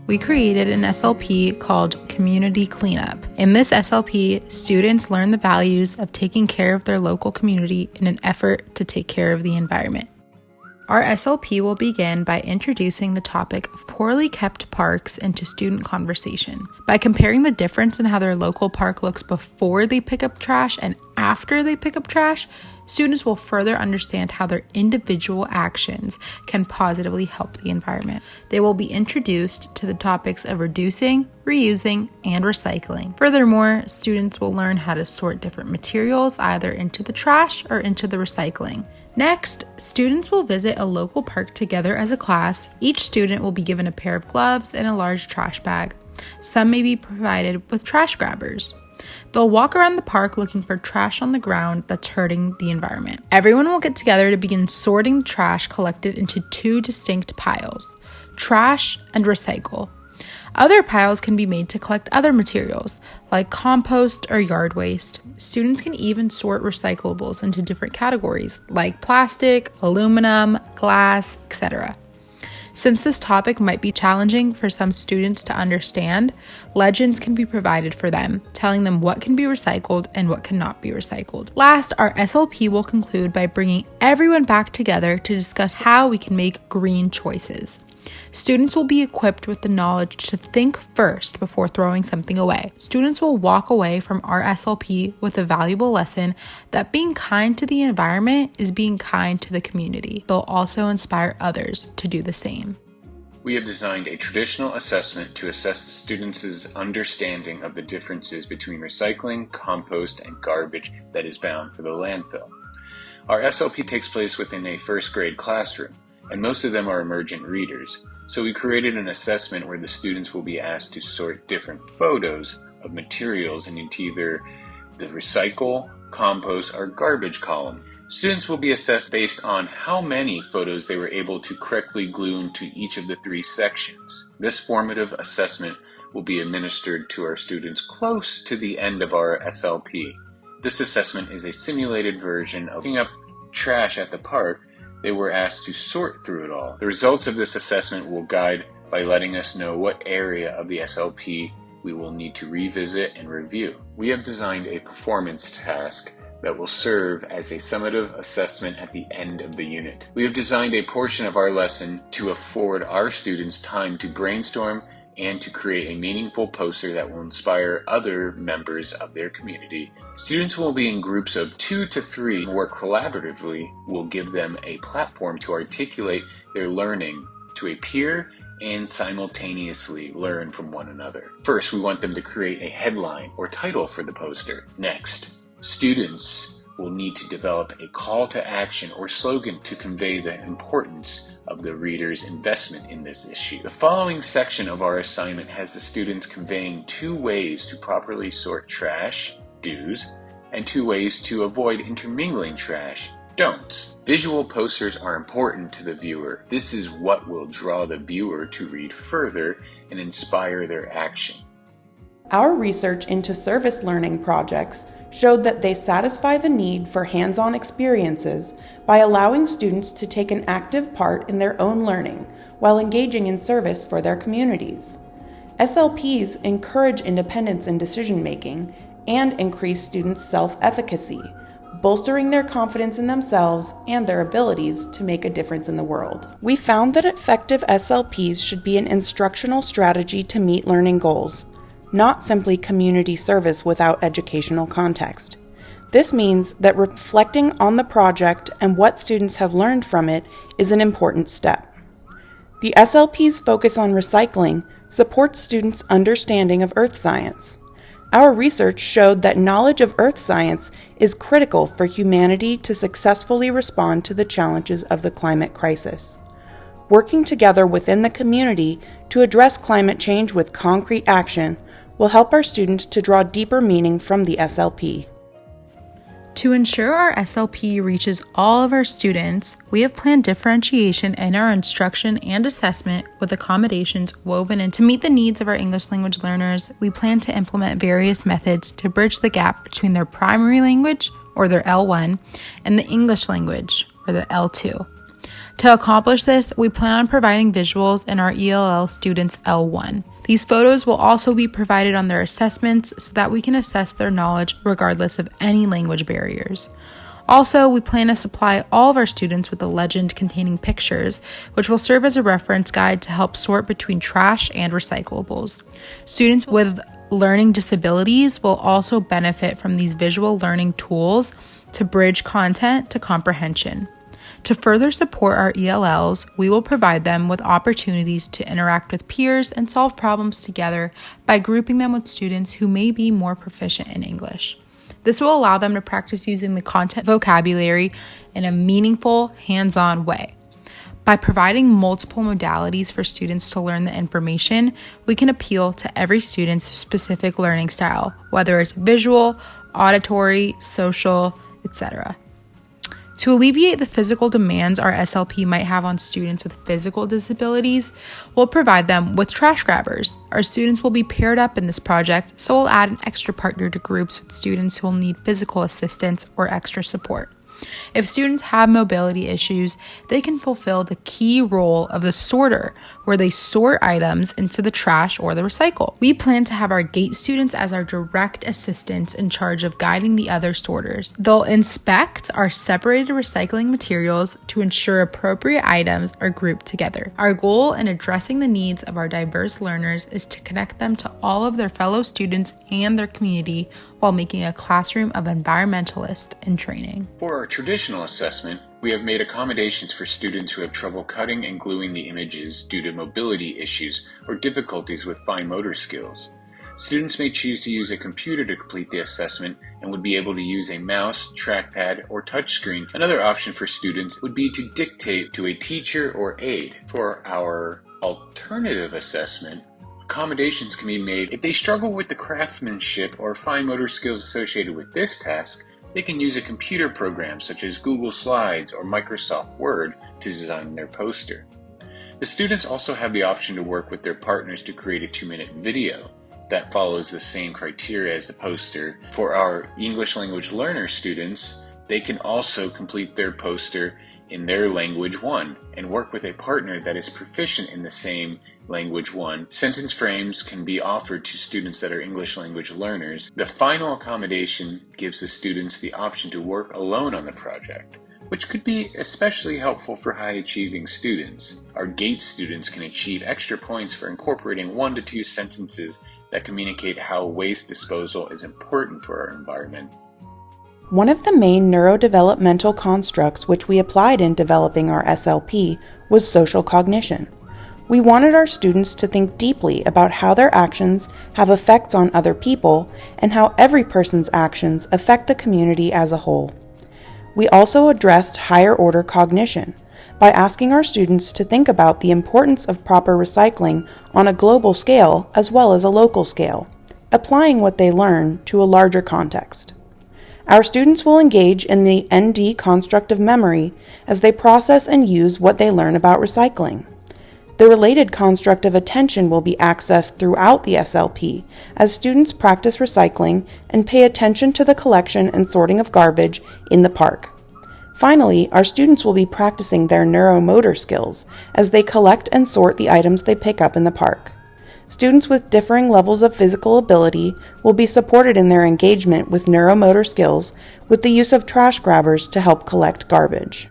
we created an SLP called Community Cleanup. In this SLP, students learn the values of taking care of their local community in an effort to take care of the environment. Our SLP will begin by introducing the topic of poorly kept parks into student conversation. By comparing the difference in how their local park looks before they pick up trash and after they pick up trash, students will further understand how their individual actions can positively help the environment. They will be introduced to the topics of reducing, reusing, and recycling. Furthermore, students will learn how to sort different materials either into the trash or into the recycling. Next, students will visit a local park together as a class. Each student will be given a pair of gloves and a large trash bag. Some may be provided with trash grabbers. They'll walk around the park looking for trash on the ground that's hurting the environment. Everyone will get together to begin sorting trash collected into two distinct piles: trash and recycle. Other piles can be made to collect other materials, like compost or yard waste. Students can even sort recyclables into different categories, like plastic, aluminum, glass, etc. Since this topic might be challenging for some students to understand, legends can be provided for them, telling them what can be recycled and what cannot be recycled. Last, our SLP will conclude by bringing everyone back together to discuss how we can make green choices. Students will be equipped with the knowledge to think first before throwing something away. Students will walk away from our SLP with a valuable lesson that being kind to the environment is being kind to the community. They'll also inspire others to do the same. We have designed a traditional assessment to assess the students' understanding of the differences between recycling, compost, and garbage that is bound for the landfill. Our SLP takes place within a first grade classroom, and most of them are emergent readers. So we created an assessment where the students will be asked to sort different photos of materials into either the recycle, compost, or garbage column. Students will be assessed based on how many photos they were able to correctly glue into each of the three sections. This formative assessment will be administered to our students close to the end of our SLP. This assessment is a simulated version of picking up trash at the park. They were asked to sort through it all. The results of this assessment will guide by letting us know what area of the SLP we will need to revisit and review. We have designed a performance task that will serve as a summative assessment at the end of the unit. We have designed a portion of our lesson to afford our students time to brainstorm and to create a meaningful poster that will inspire other members of their community. Students will be in groups of 2 to 3, work collaboratively will give them a platform to articulate their learning to a peer and simultaneously learn from one another. First, we want them to create a headline or title for the poster. Next, students will need to develop a call to action or slogan to convey the importance of the reader's investment in this issue. The following section of our assignment has the students conveying 2 ways to properly sort trash, do's, and 2 ways to avoid intermingling trash, don'ts. Visual posters are important to the viewer. This is what will draw the viewer to read further and inspire their action. Our research into service learning projects showed that they satisfy the need for hands-on experiences by allowing students to take an active part in their own learning while engaging in service for their communities. SLPs encourage independence in decision-making and increase students' self-efficacy, bolstering their confidence in themselves and their abilities to make a difference in the world. We found that effective SLPs should be an instructional strategy to meet learning goals, not simply community service without educational context. This means that reflecting on the project and what students have learned from it is an important step. The SLP's focus on recycling supports students' understanding of earth science. Our research showed that knowledge of earth science is critical for humanity to successfully respond to the challenges of the climate crisis. Working together within the community to address climate change with concrete action will help our students to draw deeper meaning from the SLP. To ensure our SLP reaches all of our students, we have planned differentiation in our instruction and assessment with accommodations woven in. To meet the needs of our English language learners, we plan to implement various methods to bridge the gap between their primary language, or their L1, and the English language, or the L2. To accomplish this, we plan on providing visuals in our ELL students L1. These photos will also be provided on their assessments so that we can assess their knowledge regardless of any language barriers. Also, we plan to supply all of our students with a legend containing pictures, which will serve as a reference guide to help sort between trash and recyclables. Students with learning disabilities will also benefit from these visual learning tools to bridge content to comprehension. To further support our ELLs, we will provide them with opportunities to interact with peers and solve problems together by grouping them with students who may be more proficient in English. This will allow them to practice using the content vocabulary in a meaningful, hands-on way. By providing multiple modalities for students to learn the information, we can appeal to every student's specific learning style, whether it's visual, auditory, social, etc. To alleviate the physical demands our SLP might have on students with physical disabilities, we'll provide them with trash grabbers. Our students will be paired up in this project, so we'll add an extra partner to groups with students who will need physical assistance or extra support. If students have mobility issues, they can fulfill the key role of the sorter, where they sort items into the trash or the recycle. We plan to have our GATE students as our direct assistants in charge of guiding the other sorters. They'll inspect our separated recycling materials to ensure appropriate items are grouped together. Our goal in addressing the needs of our diverse learners is to connect them to all of their fellow students and their community while making a classroom of environmentalists in training. For our traditional assessment, we have made accommodations for students who have trouble cutting and gluing the images due to mobility issues or difficulties with fine motor skills. Students may choose to use a computer to complete the assessment and would be able to use a mouse, trackpad, or touchscreen. Another option for students would be to dictate to a teacher or aide. For our alternative assessment, accommodations can be made. If they struggle with the craftsmanship or fine motor skills associated with this task, they can use a computer program such as Google Slides or Microsoft Word to design their poster. The students also have the option to work with their partners to create a 2-minute video that follows the same criteria as the poster. For our English language learner students, they can also complete their poster in their language 1 and work with a partner that is proficient in the same language 1. Sentence frames can be offered to students that are English language learners. The final accommodation gives the students the option to work alone on the project, which could be especially helpful for high-achieving students. Our GATE students can achieve extra points for incorporating 1 to 2 sentences that communicate how waste disposal is important for our environment. One of the main neurodevelopmental constructs which we applied in developing our SLP was social cognition. We wanted our students to think deeply about how their actions have effects on other people and how every person's actions affect the community as a whole. We also addressed higher order cognition by asking our students to think about the importance of proper recycling on a global scale as well as a local scale, applying what they learn to a larger context. Our students will engage in the ND construct of memory as they process and use what they learn about recycling. The related construct of attention will be accessed throughout the SLP as students practice recycling and pay attention to the collection and sorting of garbage in the park. Finally, our students will be practicing their neuromotor skills as they collect and sort the items they pick up in the park. Students with differing levels of physical ability will be supported in their engagement with neuromotor skills with the use of trash grabbers to help collect garbage.